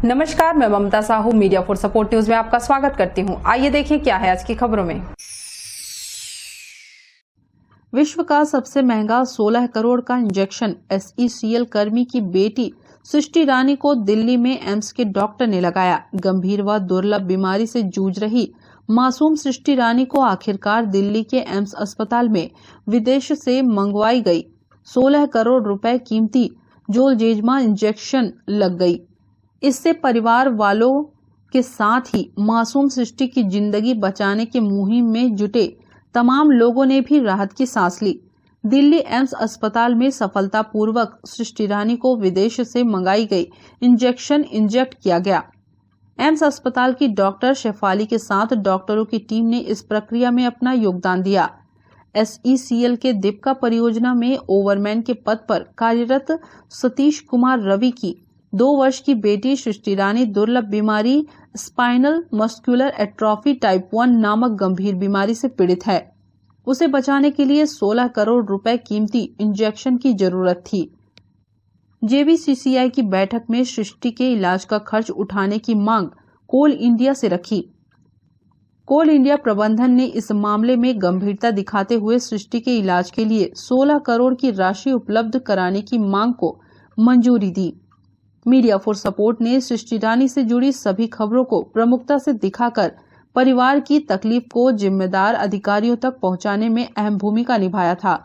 नमस्कार, मैं Mamta Sahu media for support news में आपका स्वागत करती हूं। आइए देखें क्या है आज की खबरों में। विश्व का सबसे महंगा 16 करोड़ का इंजेक्शन SECL कर्मी की बेटी सृष्टि रानी को दिल्ली में एम्स के डॉक्टर ने लगाया। गंभीर व दुर्लभ बीमारी से जूझ रही मासूम सृष्टि रानी को आखिरकार दिल्ली के एम्स अस्पताल में विदेश से मंगवाई गई 16 करोड़ रुपए कीमती जोलजेजमा इंजेक्शन लग गई। इससे परिवार वालों के साथ ही मासूम सृष्टि की जिंदगी बचाने की मुहिम में जुटे तमाम लोगों ने भी राहत की सांस ली। दिल्ली एम्स अस्पताल में सफलतापूर्वक सृष्टि रानी को विदेश से मंगाई गई इंजेक्शन इंजेक्ट किया गया। एम्स अस्पताल की डॉक्टर शेफाली के साथ डॉक्टरों की टीम ने इस प्रक्रिया में अपना योगदान दिया। SECL के दीपिका परियोजना में ओवरमैन के पद पर कार्यरत सतीश कुमार रवि की 2 वर्ष की बेटी सृष्टि रानी दुर्लभ बीमारी स्पाइनल मस्कुलर एट्रोफी टाइप 1 नामक गंभीर बीमारी से पीड़ित है। उसे बचाने के लिए 16 करोड़ रुपए कीमती इंजेक्शन की जरूरत थी। JBCCI की बैठक में सृष्टि के इलाज का खर्च उठाने की मांग कोल इंडिया से रखी। कोल इंडिया प्रबंधन ने इस मामले में गंभीरता दिखाते हुए सृष्टि के इलाज के लिए 16 करोड़ की राशि उपलब्ध कराने की मांग को मंजूरी दी। मीडिया फॉर सपोर्ट ने सृष्टि रानी से जुड़ी सभी खबरों को प्रमुखता से दिखाकर परिवार की तकलीफ को जिम्मेदार अधिकारियों तक पहुंचाने में अहम भूमिका निभाया था।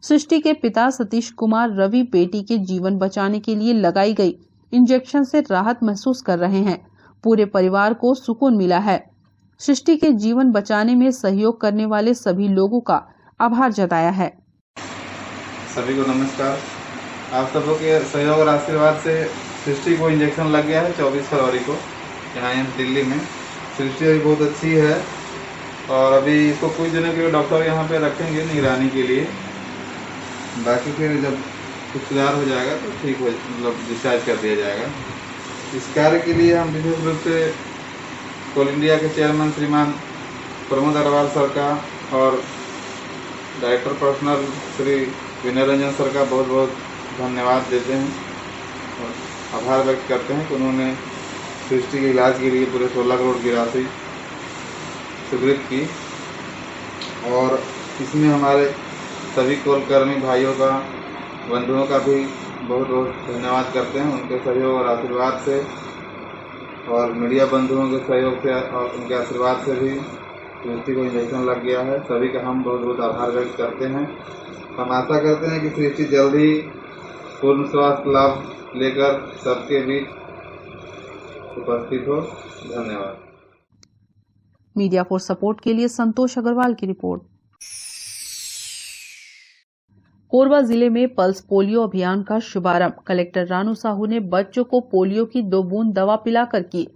सृष्टि के पिता सतीश कुमार रवि बेटी के जीवन बचाने के लिए लगाई गई इंजेक्शन से राहत महसूस कर रहे हैं। पूरे परिवार को सुकून मिला है। सृष्टि के जीवन बचाने में सहयोग करने वाले सभी लोगों का आभार जताया है। सभी को नमस्कार। आप सबों के सहयोग और आशीर्वाद से सृष्टि को इंजेक्शन लग गया है 24 फरवरी को यहाँ एम्स दिल्ली में। सृष्टि अभी बहुत अच्छी है और अभी इसको कुछ दिनों के लिए डॉक्टर यहाँ पे रखेंगे निगरानी के लिए। बाकी फिर जब कुछ सुधार हो जाएगा तो ठीक हो मतलब डिस्चार्ज कर दिया जाएगा। इस कार्य के लिए हम विशेष रूप से कोल इंडिया के चेयरमैन श्रीमान प्रमोद अग्रवाल सर का और डायरेक्टर पर्सनल श्री विनय रंजन सर का बहुत बहुत धन्यवाद देते हैं और आभार व्यक्त करते हैं कि उन्होंने सृष्टि के इलाज के लिए पूरे 16 करोड़ की राशि स्वीकृत की। और इसमें हमारे सभी कोलकर्मी भाइयों का बंधुओं का भी बहुत बहुत धन्यवाद करते हैं। उनके सहयोग और आशीर्वाद से और मीडिया बंधुओं के सहयोग से और उनके आशीर्वाद से भी सृष्टि को इंजेक्शन लग गया है। सभी का हम बहुत बहुत आभार व्यक्त करते हैं। हम आशा करते हैं कि सृष्टि जल्द ही पूर्ण स्वास्थ्य लाभ लेकर सबके बीच उपस्थित हो। धन्यवाद। मीडिया फॉर सपोर्ट के लिए संतोष अग्रवाल की रिपोर्ट। कोरबा जिले में पल्स पोलियो अभियान का शुभारंभ कलेक्टर रानू साहू ने बच्चों को पोलियो की 2 बूंद दवा पिलाकर की।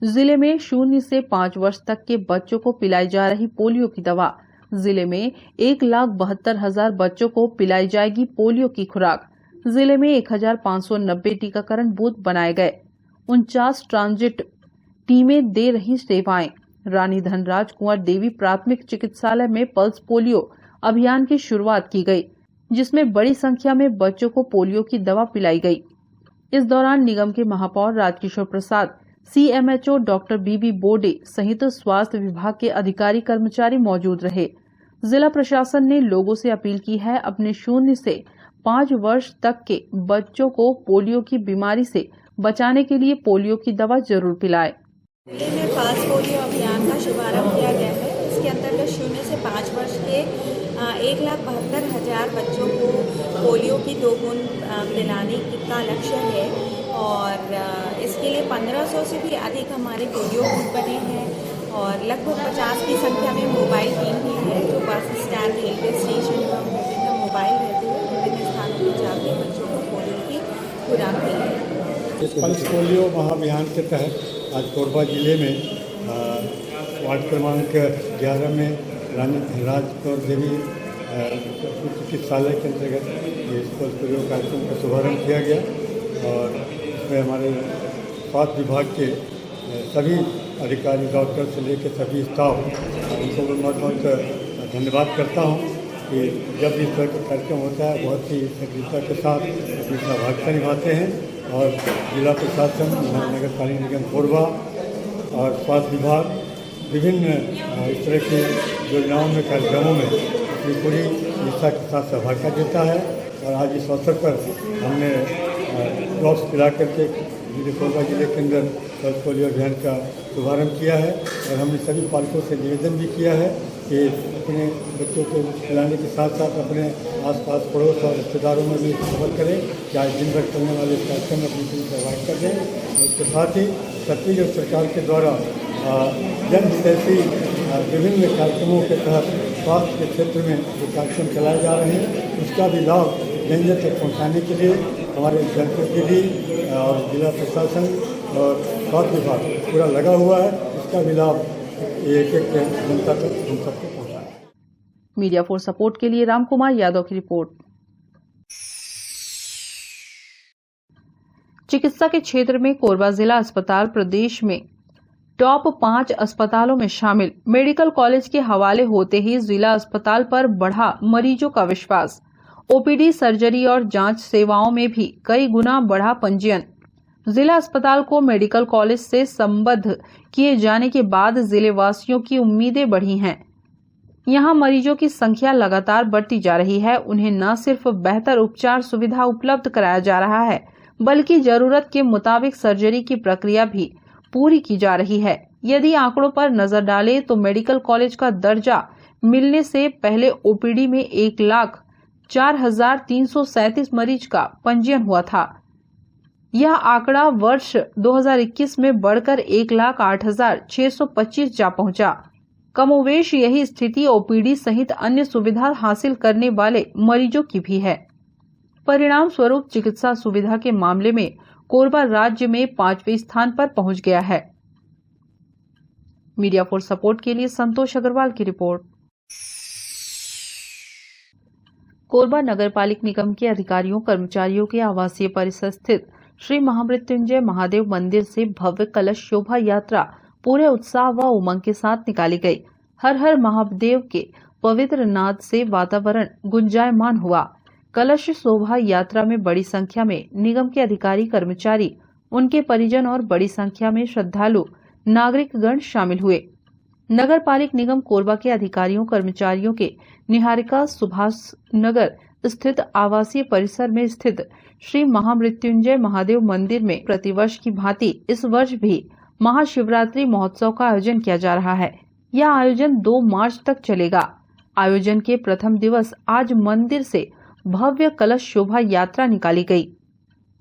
जिले में 0 से 5 वर्ष तक के बच्चों को पिलाई जा रही पोलियो की दवा। जिले में 1,72,000 बच्चों को पिलाई जाएगी पोलियो की खुराक। जिले में 1,590 टीकाकरण बूथ बनाए गए। 49 ट्रांजिट टीमें दे रही सेवाएं। रानी धनराज कुंवर देवी प्राथमिक चिकित्सालय में पल्स पोलियो अभियान की शुरुआत की गई, जिसमें बड़ी संख्या में बच्चों को पोलियो की दवा पिलाई गई। इस दौरान निगम के महापौर राजकिशोर प्रसाद, CMHO डॉक्टर BB बोडे सहित स्वास्थ्य विभाग के अधिकारी कर्मचारी मौजूद रहे। जिला प्रशासन ने लोगों से अपील की है अपने 0 से 5 वर्ष तक के बच्चों को पोलियो की बीमारी से बचाने के लिए पोलियो की दवा जरूर पिलाएं। जिले में पल्स पोलियो अभियान का शुभारंभ किया गया है। इसके अंतर्गत 0 से 5 वर्ष के 1,72,000 बच्चों को पोलियो की 2 बूंद पिलाने का लक्ष्य है और इसके लिए 1500 से भी अधिक हमारे पोलियो बूथ बने हैं और लगभग 50 की संख्या में मोबाइल टीम भी है जो बस स्टैंड, रेलवे स्टेशन एवं विभिन्न मोबाइल रहते हुए विभिन्न स्थानों पर जाकर बच्चों को पोलियो की खुराक दी है। पल्स पोलियो महाअभियान के तहत आज कोरबा जिले में वार्ड क्रमांक 11 में रानी धनराज कौर देवी चिकित्सालय के अंतर्गत ये पल्स पोलियो कार्यक्रम का शुभारंभ किया गया और इसमें हमारे स्वास्थ्य विभाग के सभी अधिकारी, डॉक्टर से लेकर सभी स्टाफ, उनको बहुत बहुत धन्यवाद करता हूँ कि जब इस तरह का कार्यक्रम होता है बहुत ही सक्रियता के साथ अपनी सहभागिता निभाते हैं और जिला प्रशासन, नगर पालिका निगम कोरबा और स्वास्थ्य विभाग विभिन्न इस तरह की योजनाओं में, कार्यक्रमों में अपनी पूरी निष्ठा के साथ सहभागिता देता है। और आज इस अवसर पर हमने ड्रॉप्स पिला करके कोरबा जिले के अंदर पल्स पोलियो अभियान का शुभारम्भ किया है। और हमने सभी पालकों से निवेदन भी किया है कि अपने बच्चों को खिलाने के साथ साथ अपने आसपास पड़ोस और रिश्तेदारों में भी खबर करें कि आज दिन भर चलने वाले इस कार्यक्रम में अपनी पूरी सहभागिता दें। इसके साथ ही छत्तीसगढ़ सरकार के द्वारा जन हितैषी विभिन्न कार्यक्रमों के तहत स्वास्थ्य के क्षेत्र में जो कार्यक्रम चलाए जा रहे हैं उसका भी लाभ जन जन तक पहुँचाने के लिए हमारे जनप्रतिनिधि और जिला प्रशासन और स्वास्थ्य विभाग पूरा लगा हुआ है। इसका भी लाभ एक एक जनता तक हम सबको पहुँचाए। मीडिया फॉर सपोर्ट के लिए रामकुमार यादव की रिपोर्ट। चिकित्सा के क्षेत्र में कोरबा जिला अस्पताल प्रदेश में टॉप 5 अस्पतालों में शामिल। मेडिकल कॉलेज के हवाले होते ही जिला अस्पताल पर बढ़ा मरीजों का विश्वास। ओपीडी, सर्जरी और जांच सेवाओं में भी कई गुना बढ़ा पंजीयन। जिला अस्पताल को मेडिकल कॉलेज से संबद्ध किए जाने के बाद जिले वासियों की उम्मीदें बढ़ी हैं। यहां मरीजों की संख्या लगातार बढ़ती जा रही है। उन्हें न सिर्फ बेहतर उपचार सुविधा उपलब्ध कराया जा रहा है, बल्कि जरूरत के मुताबिक सर्जरी की प्रक्रिया भी पूरी की जा रही है। यदि आंकड़ों पर नजर डालें तो मेडिकल कॉलेज का दर्जा मिलने से पहले ओपीडी में 1,04,337 मरीज का पंजीयन हुआ था। यह आंकड़ा वर्ष 2021 में बढ़कर 1,08,625 जा पहुंचा। कमोवेश यही स्थिति ओपीडी सहित अन्य सुविधा हासिल करने वाले मरीजों की भी है। परिणाम स्वरूप चिकित्सा सुविधा के मामले में कोरबा राज्य में 5वें स्थान पर पहुंच गया है। मीडिया फॉर सपोर्ट के लिए संतोष अग्रवाल की रिपोर्ट। कोरबा नगर पालिक निगम के अधिकारियों कर्मचारियों के आवासीय परिसर स्थित श्री महामृत्युंजय महादेव मंदिर से भव्य कलश शोभा यात्रा पूरे उत्साह व उमंग के साथ निकाली गई। हर हर महादेव के पवित्र नाद से वातावरण गुंजायमान हुआ। कलश शोभा यात्रा में बड़ी संख्या में निगम के अधिकारी कर्मचारी, उनके परिजन और बड़ी संख्या में श्रद्धालु नागरिकगण शामिल हुए। नगर पालिक निगम कोरबा के अधिकारियों कर्मचारियों के निहारिका सुभाष नगर स्थित आवासीय परिसर में स्थित श्री महामृत्युंजय महादेव मंदिर में प्रतिवर्ष की भांति इस वर्ष भी महाशिवरात्रि महोत्सव का आयोजन किया जा रहा है। यह आयोजन 2 मार्च तक चलेगा। आयोजन के प्रथम दिवस आज मंदिर से भव्य कलश शोभा यात्रा निकाली गई।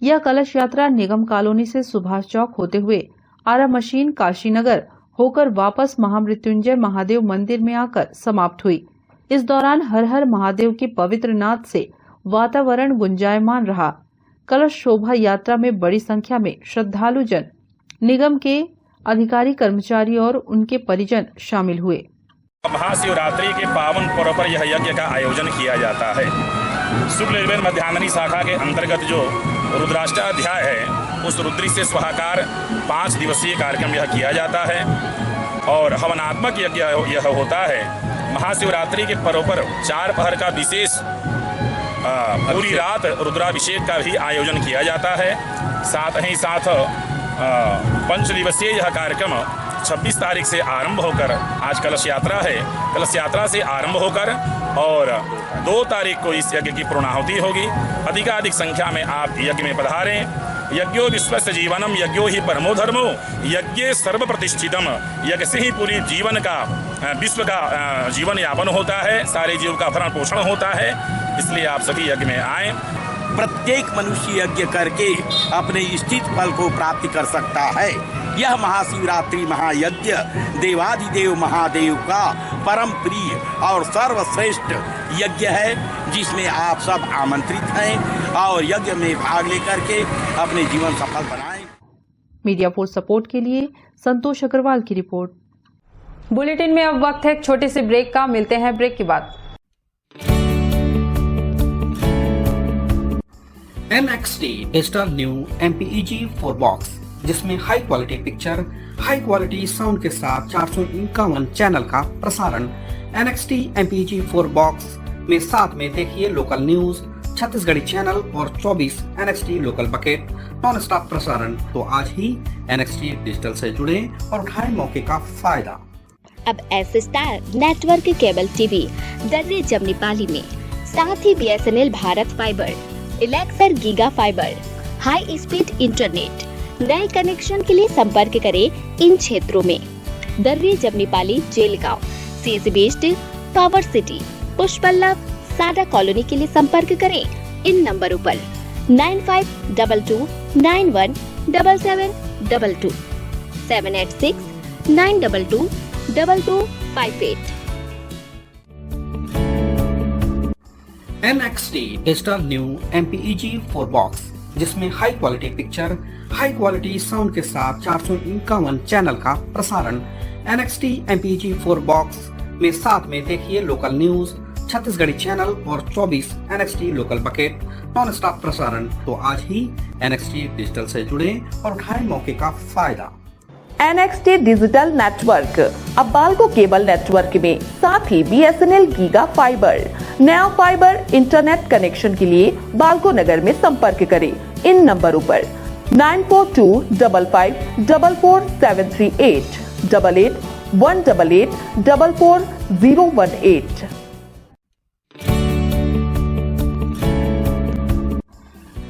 यह कलश यात्रा निगम कॉलोनी से सुभाष चौक होते हुए आरा मशीन काशीनगर होकर वापस महामृत्युंजय महादेव मंदिर में आकर समाप्त हुई। इस दौरान हर हर महादेव के पवित्र नाद से वातावरण गुंजायमान रहा। कलश शोभा यात्रा में बड़ी संख्या में श्रद्धालु जन, निगम के अधिकारी कर्मचारी और उनके परिजन शामिल हुए। महाशिवरात्रि के पावन पर्व पर यह यज्ञ का आयोजन किया जाता है। शुक्ल यजुर्वेद मध्याह्ननी शाखा के अंतर्गत जो रुद्राष्टाध्याय है, उस रुद्री से स्वाहाकार 5 दिवसीय कार्यक्रम यह किया जाता है और हवनात्मक यज्ञ यह होता है। महाशिवरात्रि के पर्व पर 4 पहर का विशेष पूरी रात रुद्राभिषेक का भी आयोजन किया जाता है। साथ ही साथ 5 दिवसीय यह कार्यक्रम 26 तारीख से आरंभ होकर, आज कलश यात्रा है, कलश यात्रा से आरंभ होकर और 2 तारीख को इस यज्ञ की पूर्णाहुति होगी। अधिकाधिक संख्या में आप यज्ञ में पधारें। यज्ञो विश्वस्य जीवनम यज्ञो ही परमो धर्मो यज्ञे सर्व प्रतिष्ठितम। यज्ञ से ही पूरी जीवन का, विश्व का जीवन यापन होता है, सारे जीव का भरण पोषण होता है। इसलिए आप सभी यज्ञ में आएँ। प्रत्येक मनुष्य यज्ञ करके अपने इष्टित फल को प्राप्त कर सकता है। यह महाशिवरात्रि महायज्ञ देवादिदेव महादेव का परम प्रिय और सर्वश्रेष्ठ यज्ञ है, जिसमें आप सब आमंत्रित हैं और यज्ञ में भाग लेकर के अपने जीवन सफल बनाएं। मीडिया फॉर सपोर्ट के लिए संतोष अग्रवाल की रिपोर्ट। बुलेटिन में अब वक्त है एक छोटे से ब्रेक का। मिलते हैं ब्रेक के बाद। NXT digital new MPEG 4 box, जिसमें high quality picture, high quality sound के साथ 451 चैनल का प्रसारण। NXT MPEG 4 बॉक्स में साथ में देखिए लोकल न्यूज, छत्तीसगढ़ी चैनल और 24 NXT local bucket non stop प्रसारण। तो आज ही NXT डिजिटल से जुड़े और उठाएं मौके का फायदा। अब S star network cable TV Darre Jamnipali में, साथ ही BSNL भारत फाइबर, इलेक्सर giga fibre, high speed internet. नए कनेक्शन के लिए संपर्क करें इन क्षेत्रों में: Darre Jamnipali, Jelgaon, CSB based, tower city, Pushpallav, Sada colony के लिए संपर्क करें इन नंबरों पर 9522917722, 786-922-2258। NXT digital new MPEG 4 box, जिसमें high quality picture, high quality sound के साथ 451 चैनल का प्रसारण। NXT MPEG 4 बॉक्स में साथ में देखिए लोकल न्यूज, छत्तीसगढ़ी चैनल और 24 NXT local bucket non stop प्रसारण। तो आज ही NXT डिजिटल से जुड़े और उठाएं मौके का फायदा। NXT डिजिटल नेटवर्क अब बाल्को केबल नेटवर्क में, साथ ही BSNL गीगा फाइबर। नया फाइबर इंटरनेट कनेक्शन के लिए बाल्को नगर में संपर्क करें इन नंबरों पर 9425544738, 8818844018।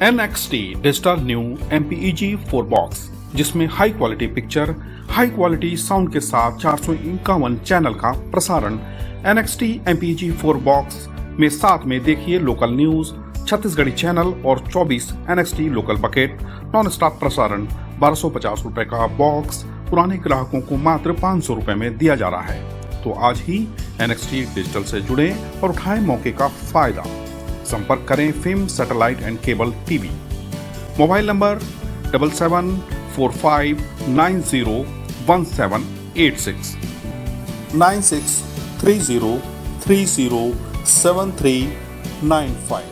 NXT digital new MPEG 4 box, जिसमें high quality picture, high quality sound के साथ 451 चैनल का प्रसारण। NXT MPEG 4 बॉक्स में साथ में देखिए लोकल न्यूज, छत्तीसगढ़ी चैनल और 24 NXT local bucket non stop प्रसारण। 1250 रुपए का बॉक्स पुराने ग्राहकों को मात्र 500 रुपए में दिया जा रहा है। तो आज ही NXT डिजिटल से जुड़े और उठाएं मौके का फायदा। संपर्क करें film satellite and cable TV. Mobile number 7745901786, 9630307395।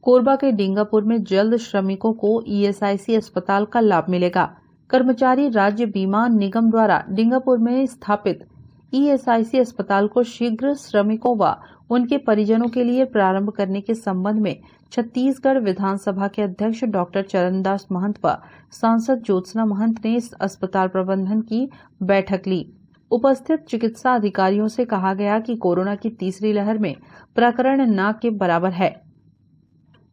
Korba के डिंगापुर में जल्द श्रमिकों को ESIC अस्पताल का लाभ मिलेगा। कर्मचारी राज्य बीमा निगम द्वारा डिंगापुर में स्थापित ESIC अस्पताल को शीघ्र श्रमिकों व उनके परिजनों के लिए प्रारंभ करने के संबंध में छत्तीसगढ़ विधानसभा के अध्यक्ष डॉक्टर चरणदास महंत व सांसद ज्योत्सना महंत ने इस अस्पताल प्रबंधन की बैठक ली। उपस्थित चिकित्सा अधिकारियों से कहा गया कि कोरोना की तीसरी लहर में प्रकरण न के बराबर है।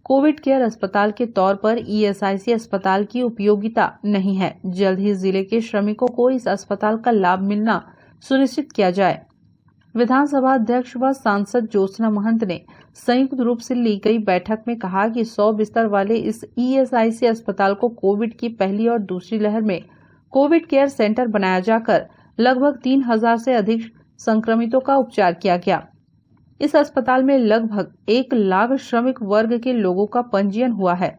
कोविड केयर अस्पताल के तौर पर ESIC अस्पताल की उपयोगिता नहीं है। जल्द ही जिले के श्रमिकों को इस अस्पताल का लाभ मिलना सुनिश्चित किया जाए। विधानसभा अध्यक्ष व सांसद ज्योत्सना महंत ने संयुक्त रूप से ली गई बैठक में कहा कि 100 बिस्तर वाले इस ESIC अस्पताल को कोविड की पहली और दूसरी लहर में कोविड केयर सेंटर बनाया जाकर लगभग 3000 से अधिक संक्रमितों का उपचार किया गया। इस अस्पताल में लगभग 1 लाख श्रमिक वर्ग के लोगों का पंजीयन हुआ है।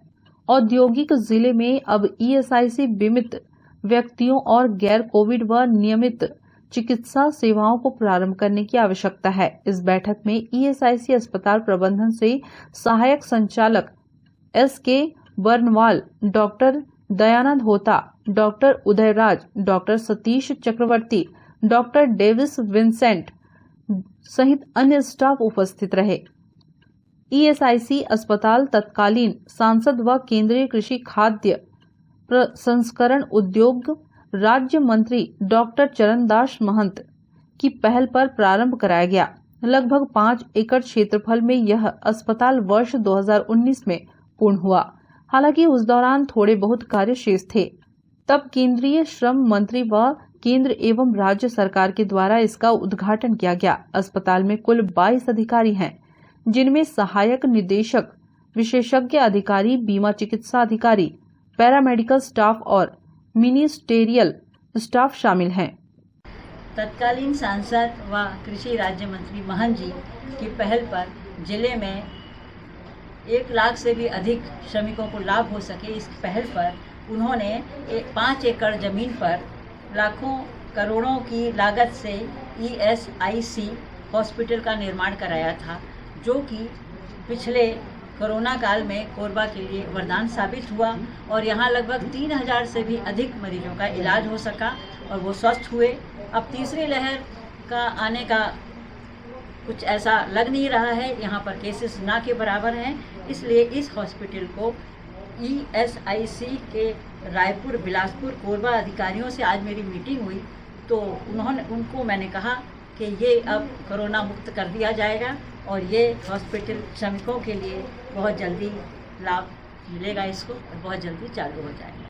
औद्योगिक जिले में अब ESIC बीमित व्यक्तियों और गैर कोविड व नियमित चिकित्सा सेवाओं को प्रारंभ करने की आवश्यकता है। इस बैठक में ESIC अस्पताल प्रबंधन से सहायक संचालक SK बर्नवाल, डॉक्टर दयानंद होता, डॉक्टर उदयराज, डॉक्टर सतीश चक्रवर्ती, डॉक्टर डेविस विंसेंट सहित अन्य स्टाफ उपस्थित रहे। ESIC अस्पताल तत्कालीन सांसद व केंद्रीय कृषि खाद्य प्रसंस्करण उद्योग राज्य मंत्री डॉक्टर चरणदास महंत की पहल पर प्रारंभ कराया गया। लगभग 5 एकड़ क्षेत्रफल में यह अस्पताल वर्ष 2019 में पूर्ण हुआ। हालांकि उस दौरान थोड़े बहुत कार्य शेष थे। तब केंद्रीय श्रम मंत्री व केंद्र एवं राज्य सरकार के द्वारा इसका उद्घाटन किया गया। अस्पताल में कुल 22 अधिकारी हैं, जिनमें सहायक निदेशक, विशेषज्ञ अधिकारी, बीमा चिकित्सा अधिकारी, पैरामेडिकल स्टाफ और मिनिस्टेरियल स्टाफ शामिल हैं। तत्कालीन सांसद व कृषि राज्य मंत्री महंत जी की पहल पर जिले में 1 लाख से भी अधिक श्रमिकों को लाभ हो सके, इस पहल पर उन्होंने 5 एकड़ जमीन पर लाखों करोड़ों की लागत से ESIC हॉस्पिटल का निर्माण कराया था, जो कि पिछले कोरोना काल में कोरबा के लिए वरदान साबित हुआ और यहाँ लगभग 3000 से भी अधिक मरीजों का इलाज हो सका और वो स्वस्थ हुए। अब तीसरी लहर का आने का कुछ ऐसा लग नहीं रहा है, यहाँ पर केसेस ना के बराबर हैं। इसलिए इस हॉस्पिटल को ESIC के रायपुर, बिलासपुर, कोरबा अधिकारियों से आज मेरी मीटिंग हुई तो उनको मैंने कहा कि ये अब कोरोना मुक्त कर दिया जाएगा और ये हॉस्पिटल श्रमिकों के लिए बहुत जल्दी लाभ मिलेगा, इसको बहुत जल्दी चालू हो जाएगा।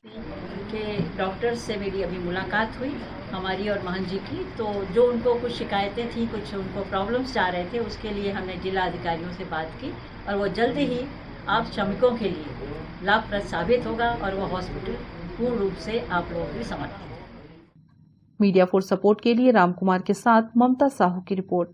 कि डॉक्टर से मेरी अभी मुलाकात हुई हमारी और महन जी की, तो जो उनको कुछ शिकायतें थी, कुछ उनको प्रॉब्लम्स आ रहे थे, उसके लिए हमने जिला अधिकारियों से बात की और वो जल्द ही आप श्रमिकों के लिए लाभप्रद साबित होगा और वो हॉस्पिटल पूर्ण रूप से आप लोगों की समर्पित है। मीडिया फॉर सपोर्ट के लिए रामकुमार के साथ ममता साहू की रिपोर्ट।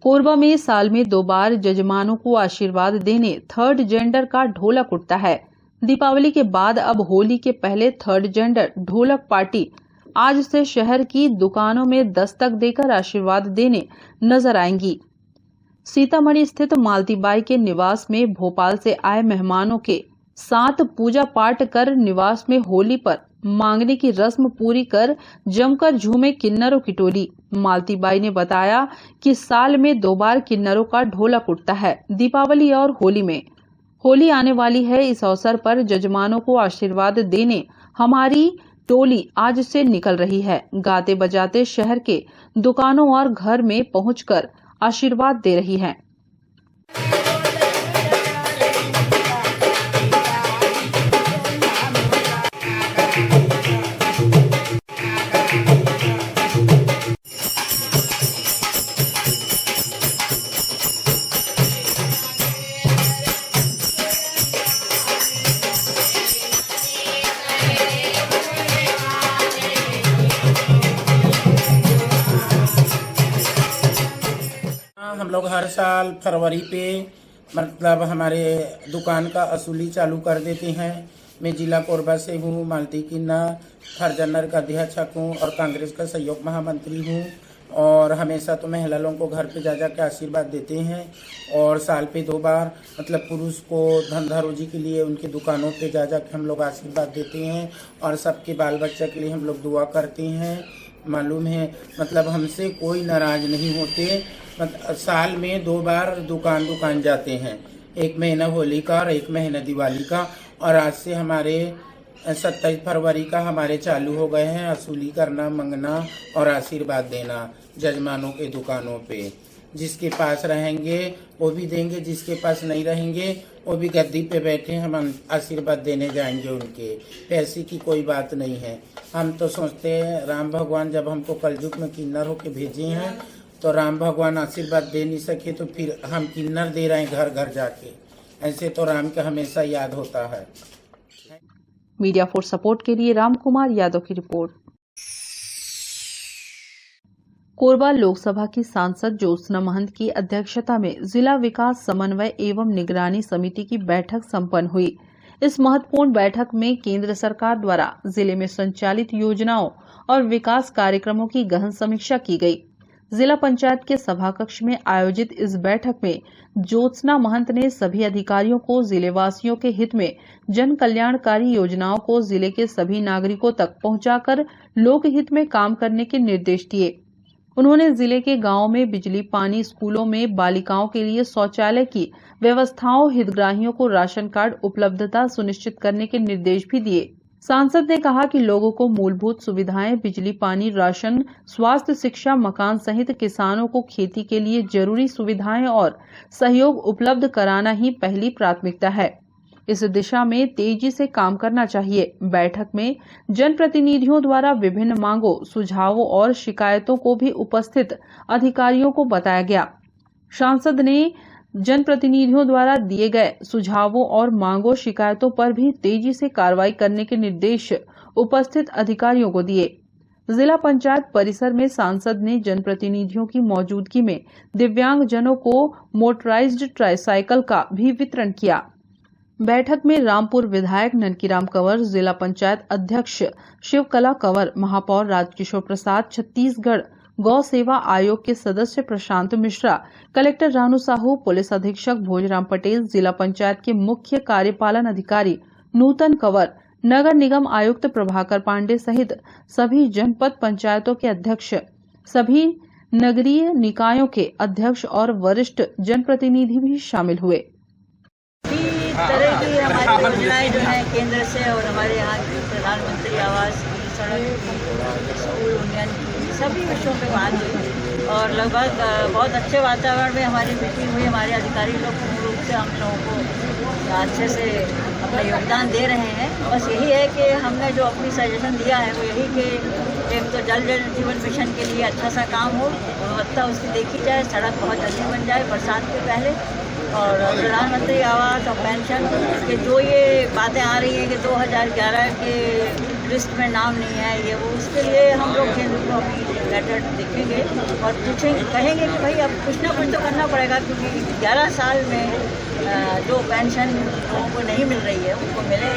कोरबा में साल में 2 बार जजमानों को आशीर्वाद देने थर्ड जेंडर का ढोलक उठता है। दीपावली के बाद अब होली के पहले थर्ड जेंडर ढोलक पार्टी आज से शहर की दुकानों में दस्तक देकर आशीर्वाद देने नजर आएंगी। सीतामढ़ी स्थित मालतीबाई के निवास में भोपाल से आए मेहमानों के साथ पूजा पाठ कर निवास में होली पर मांगने की रस्म पूरी कर जमकर झूमे किन्नरों की टोली। मालतीबाई ने बताया कि साल में 2 बार किन्नरों का ढोलक उठता है, दीपावली और होली में। होली आने वाली है, इस अवसर पर जजमानों को आशीर्वाद देने हमारी टोली आज से निकल रही है। गाते बजाते शहर के दुकानों और घर में पहुंचकर आशीर्वाद दे रही है। हम लोग हर साल फरवरी पे मतलब हमारे दुकान का असूली चालू कर देते हैं। मैं जिला कोरबा से हूँ, मालती किन्ना थर्ड जेंडर का अध्यक्ष हूँ और कांग्रेस का सहयोग महामंत्री हूँ। और हमेशा तो महिला लोगों को घर पे जा जा के आशीर्वाद देते हैं और साल पे 2 बार मतलब पुरुष को धंधा रोजी के लिए उनकी दुकानों पे जा जा के हम लोग आशीर्वाद देते हैं और सबके बाल बच्चा के लिए हम लोग दुआ करते हैं। मालूम है मतलब हमसे कोई नाराज नहीं होते। साल में 2 बार दुकान जाते हैं, 1 महीना होली का और 1 महीना दिवाली का। और आज से हमारे 27 फरवरी का हमारे चालू हो गए हैं असूली करना, मंगना और आशीर्वाद देना जजमानों के दुकानों पे। जिसके पास रहेंगे वो भी देंगे, जिसके पास नहीं रहेंगे वो भी गद्दी पे बैठे हम आशीर्वाद देने जाएंगे उनके। पैसे की कोई बात नहीं है। हम तो सोचते हैं राम भगवान जब हमको कलयुग में किन्नर होके भेजे हैं तो राम भगवान आशीर्वाद दे नहीं सके तो फिर हम किन्नर दे रहे हैं घर घर जाके। ऐसे तो राम का हमेशा याद होता है। मीडिया फॉर सपोर्ट के लिए रामकुमार यादव की रिपोर्ट। कोरबा लोकसभा की सांसद ज्योत्सना महंत की अध्यक्षता में जिला विकास समन्वय एवं निगरानी समिति की बैठक संपन्न हुई। इस महत्वपूर्ण बैठक में केंद्र सरकार द्वारा जिले में संचालित योजनाओं और विकास कार्यक्रमों की गहन समीक्षा की गई। जिला पंचायत के सभाकक्ष में आयोजित इस बैठक में ज्योत्सना महंत ने सभी अधिकारियों को जिलेवासियों के हित में जन कल्याणकारी योजनाओं को जिले के सभी नागरिकों तक पहुंचाकर लोकहित में काम करने के निर्देश दिए। उन्होंने जिले के गांवों में बिजली, पानी, स्कूलों में बालिकाओं के लिए शौचालय की व्यवस्थाओं, हितग्राहियों को राशन कार्ड उपलब्धता सुनिश्चित करने के निर्देश भी दिए। सांसद ने कहा कि लोगों को मूलभूत सुविधाएं, बिजली, पानी, राशन, स्वास्थ्य, शिक्षा, मकान सहित किसानों को खेती के लिए जरूरी सुविधाएं और सहयोग उपलब्ध कराना ही पहली प्राथमिकता है। इस दिशा में तेजी से काम करना चाहिए। बैठक में जनप्रतिनिधियों द्वारा विभिन्न मांगों, सुझावों और शिकायतों को भी उपस्थित अधिकारियों को बताया गया। सांसद ने जनप्रतिनिधियों द्वारा दिए गए सुझावों और मांगों, शिकायतों पर भी तेजी से कार्रवाई करने के निर्देश उपस्थित अधिकारियों को दिए। जिला पंचायत परिसर में सांसद ने जनप्रतिनिधियों की मौजूदगी में दिव्यांगजनों को मोटराइज्ड ट्राईसाइकिल का भी वितरण किया। बैठक में रामपुर विधायक ननकीराम कंवर, जिला पंचायत अध्यक्ष शिवकला कंवर, महापौर राजकिशोर प्रसाद, छत्तीसगढ़ गौ सेवा आयोग के सदस्य प्रशांत मिश्रा, कलेक्टर रानू साहू, पुलिस अधीक्षक भोजराम पटेल, जिला पंचायत के मुख्य कार्यपालन अधिकारी नूतन कंवर, नगर निगम आयुक्त प्रभाकर पांडे सहित सभी जनपद पंचायतों के अध्यक्ष सभी नगरीय निकायों के अध्यक्ष और वरिष्ठ जनप्रतिनिधि भी शामिल हुए। तरह की हमारी योजनाएं जो हैं केंद्र से और हमारे यहाँ की प्रधानमंत्री आवास की, सड़क की, स्कूल उन्नयन की, सभी विषयों पे बात हुई और लगभग बहुत अच्छे वातावरण में हमारी मीटिंग हुई। हमारे अधिकारी लोग पूर्ण रूप से हम लोगों को अच्छे से अपना योगदान दे रहे हैं। बस यही है कि हमने जो अपनी सजेशन दिया है वो यही कि एक तो जल जीवन मिशन के लिए अच्छा सा काम हो, गुणवत्ता उसकी देखी जाए, सड़क बहुत जल्दी बन जाए बरसात के पहले, और प्रधानमंत्री आवास और पेंशन के जो ये बातें आ रही हैं कि 2011 के लिस्ट में नाम नहीं है ये वो, उसके लिए हम लोग केंद्र को अभी लेटर लिखेंगे और पूछेंगे, कहेंगे कि भाई अब कुछ ना कुछ तो करना पड़ेगा, क्योंकि 11 साल में जो पेंशन लोगों को नहीं मिल रही है उनको मिले,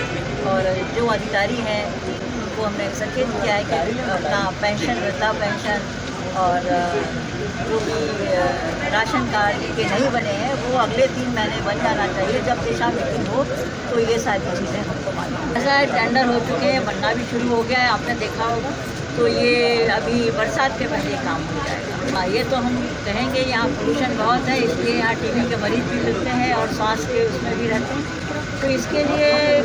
और जो अधिकारी हैं उनको हमने संकेत किया है कि अपना पेंशन, वृद्धा पेंशन और जो भी राशन कार्ड के नहीं बने हैं वो अगले 3 महीने बन जाना चाहिए। जब दिशा मीटिंग हो तो ये सारी चीज़ें हमको मालूम। ऐसा है, टेंडर हो चुके हैं, बनना भी शुरू हो गया है, आपने देखा होगा, तो ये अभी बरसात के पहले काम हो जाएगा। हाँ, ये तो हम कहेंगे यहाँ पोल्यूशन बहुत है, इसलिए यहाँ टीबी के मरीज भी मिलते हैं और सांस के उसमें भी रहते हैं, तो इसके लिए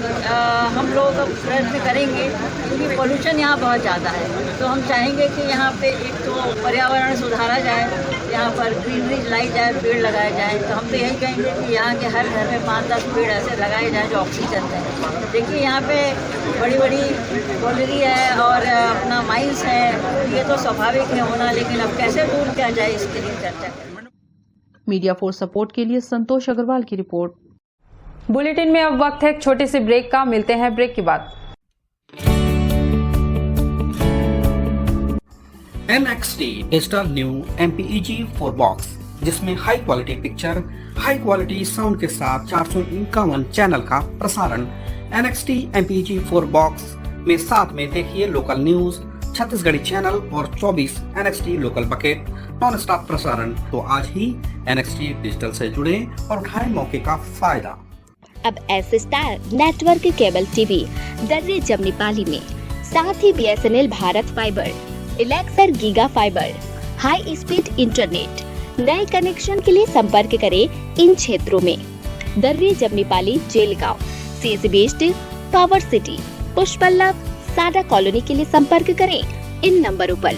हम लोग प्रयत्न करेंगे, क्योंकि पोल्यूशन यहाँ बहुत ज़्यादा है। तो हम चाहेंगे कि यहाँ पे एक तो पर्यावरण सुधारा जाए, यहाँ पर ग्रीनरी लाई जाए, पेड़ लगाए जाएँ। तो हम तो यही कहेंगे कि यहाँ के हर घर में 5-10 पेड़ ऐसे लगाए जाएँ जो ऑक्सीजन दें। देखिए यहाँ पे बड़ी बड़ी कॉलोनी है और अपना माइंस है, ये तो स्वाभाविक है होना, लेकिन अब कैसे दूर किया जाए इसके लिए चर्चा करें। मीडिया फोर्स सपोर्ट के लिए संतोष अग्रवाल की रिपोर्ट। बुलेटिन में अब वक्त है एक छोटे से ब्रेक का, मिलते हैं ब्रेक के बाद। NXT digital new MPEG 4 box, जिसमें high quality picture, high quality sound के साथ 451 चैनल का प्रसारण। NXT MPEG 4 बॉक्स में साथ में देखिए लोकल न्यूज, छत्तीसगढ़ी चैनल और 24 NXT local bucket non stop प्रसारण। तो आज ही NXT डिजिटल से जुड़े और उठाएं मौके का फायदा। अब S star network cable TV दर्रे जमनी पाली में, साथ ही BSNL भारत फाइबर, इलेक्सर giga fibre, high speed internet. नए कनेक्शन के लिए संपर्क करें इन क्षेत्रों में: दर्रे जमनी पाली, जेलगांव, CSE बेस्ड, टावर सिटी, पुष्पल्लव, साडा कॉलोनी के लिए संपर्क करें इन नंबरों पर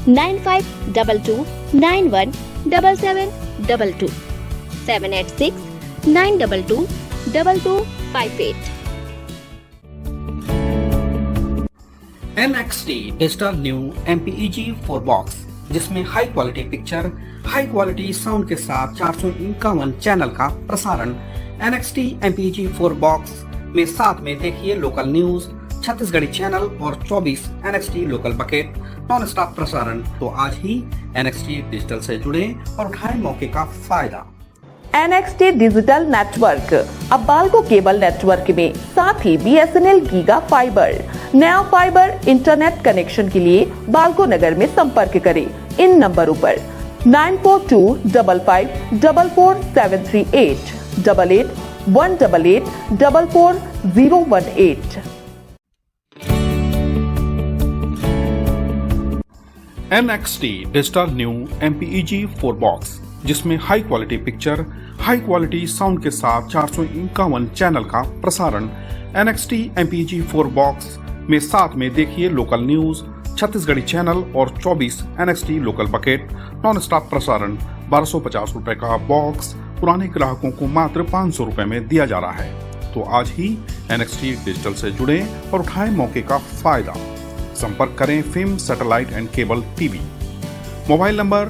9522917722, 786-922-2258। NXT digital new MPEG 4 box, जिसमें high quality picture, high quality sound के साथ 451 चैनल का प्रसारण। NXT MPEG 4 बॉक्स में साथ में देखिए लोकल न्यूज, छत्तीसगढ़ी चैनल और 24 NXT local bucket non stop प्रसारण। तो आज ही NXT डिजिटल से जुड़े और उठाएं मौके का फायदा। NXT डिजिटल नेटवर्क अब बाल्को केबल नेटवर्क में, साथ ही BSNL गीगा फाइबर। नया फाइबर इंटरनेट कनेक्शन के लिए बाल्को नगर में संपर्क करें इन नंबरों पर 9425544738, 8818844018। NXT digital new MPEG 4 box, जिसमें high quality picture, high quality sound के साथ 451 चैनल का प्रसारण। NXT MPEG 4 बॉक्स में साथ में देखिए लोकल न्यूज, छत्तीसगढ़ी चैनल और 24 NXT local bucket non stop प्रसारण। 1250 रुपए का बॉक्स पुराने ग्राहकों को मात्र 500 रुपए में दिया जा रहा है। तो आज ही NXT डिजिटल से जुड़े और उठाएं मौके का फायदा। संपर्क करें film satellite and cable TV. Mobile number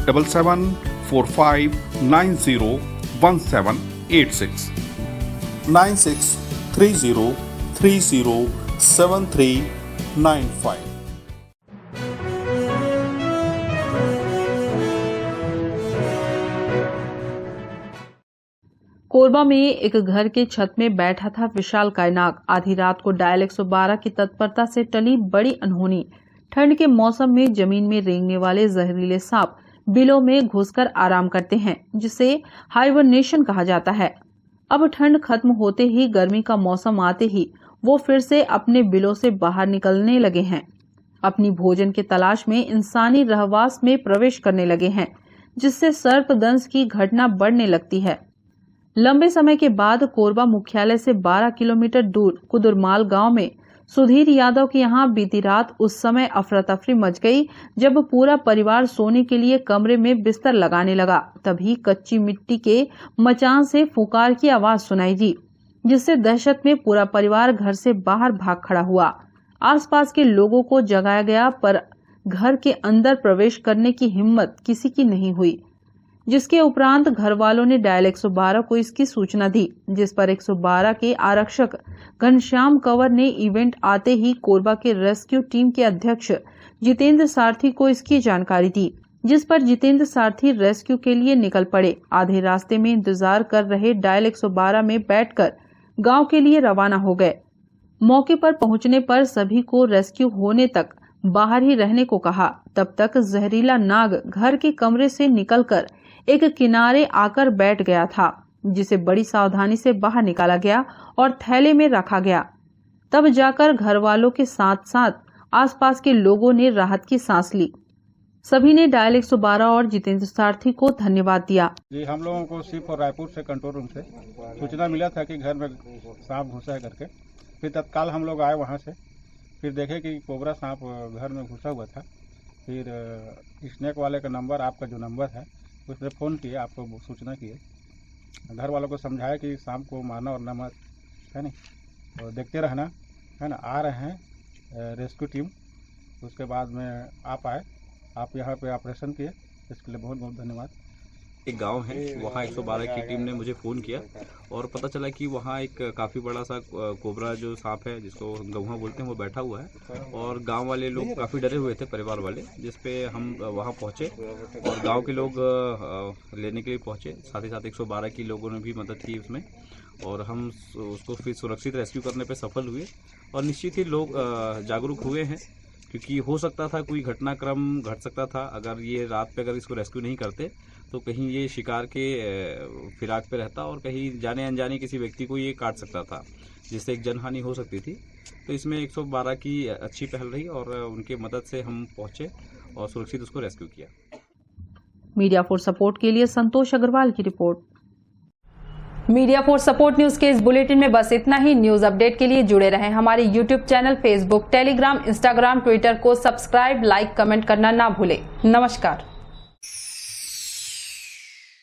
7745901786, 9630307395। Korba में एक घर के छत में बैठा था विशाल कायनाग। आधी रात को डायल 112 की तत्परता से टली बड़ी अनहोनी। ठंड के मौसम में जमीन में रेंगने वाले जहरीले सांप बिलों में घुसकर आराम करते हैं, जिसे हाइबरनेशन कहा जाता है। अब ठंड खत्म होते ही गर्मी का मौसम आते ही वो फिर से अपने बिलों से बाहर निकलने लगे हैं। अपनी भोजन के तलाश में इंसानी रहवास में प्रवेश करने लगे हैं, जिससे सर्पदंश की घटना बढ़ने लगती है। लंबे समय के बाद कोरबा मुख्यालय से 12 किलोमीटर दूर कुदुरमाल गांव में सुधीर यादव के यहाँ बीती रात उस समय अफरा तफरी मच गई जब पूरा परिवार सोने के लिए कमरे में बिस्तर लगाने लगा। तभी कच्ची मिट्टी के मचान से फुकार की आवाज सुनाई दी, जिससे दहशत में पूरा परिवार घर से बाहर भाग खड़ा हुआ। आसपास के लोगों को जगाया गया पर घर के अंदर प्रवेश करने की हिम्मत किसी की नहीं हुई, जिसके उपरांत घर वालों ने डायल 112 को इसकी सूचना दी, जिस पर 112 के आरक्षक घनश्याम कंवर ने इवेंट आते ही कोरबा के रेस्क्यू टीम के अध्यक्ष जितेंद्र सारथी को इसकी जानकारी दी, जिस पर जितेंद्र सारथी रेस्क्यू के लिए निकल पड़े। आधे रास्ते में इंतजार कर रहे डायल 112 में बैठकर गांव के लिए रवाना हो गए। मौके पर पहुंचने पर सभी को रेस्क्यू होने तक बाहर ही रहने को कहा। तब तक जहरीला नाग घर के कमरे से निकलकर एक किनारे आकर बैठ गया था, जिसे बड़ी सावधानी से बाहर निकाला गया और थैले में रखा गया। तब जाकर घर वालों के साथ साथ आसपास के लोगों ने राहत की सांस ली। सभी ने डायल 112 और जितेंद्र सारथी को धन्यवाद दिया। जी, हम लोगों को सिर्फ रायपुर से कंट्रोल रूम से सूचना मिला था कि घर में सांप घुसा है करके। फिर तत्काल हम लोग आए वहाँ से, फिर देखे कि कोबरा सांप घर में घुसा हुआ था। फिर स्नेक वाले का नंबर, आपका जो नंबर है उस पर फ़ोन किए, आपको सूचना किए। घर वालों को समझाया कि सांप को मारना और न मत, है नहीं, और देखते रहना, है ना। आ रहे हैं रेस्क्यू टीम, उसके बाद में आप आए, आप यहाँ पे ऑपरेशन किए, इसके लिए बहुत बहुत धन्यवाद। एक गांव है, वहाँ 112 की टीम ने मुझे फ़ोन किया और पता चला कि वहाँ एक काफ़ी बड़ा सा कोबरा जो सांप है, जिसको गौहा बोलते हैं, वो बैठा हुआ है। और गांव वाले लोग काफ़ी डरे हुए थे, परिवार वाले, जिस पे हम वहाँ पहुँचे और गांव के लोग लेने के लिए पहुँचे। साथ ही साथ 112 की लोगों ने भी मदद की उसमें, और हम उसको फिर सुरक्षित रेस्क्यू करने पर सफल हुए। और निश्चित ही लोग जागरूक हुए हैं, क्योंकि हो सकता था कोई घटनाक्रम घट सकता था। अगर ये रात पे अगर इसको रेस्क्यू नहीं करते तो कहीं ये शिकार के फिराक पे रहता और कहीं जाने अनजाने किसी व्यक्ति को ये काट सकता था, जिससे एक जनहानि हो सकती थी। तो इसमें 112 की अच्छी पहल रही और उनके मदद से हम पहुंचे और सुरक्षित उसको रेस्क्यू किया। मीडिया फॉर सपोर्ट के लिए संतोष अग्रवाल की report. Media for support news के इस बुलेटिन में बस इतना ही। न्यूज अपडेट के लिए जुड़े रहें हमारे YouTube channel, Facebook, Telegram, Instagram, Twitter को सब्सक्राइब, लाइक, कमेंट करना ना भूलें। नमस्कार।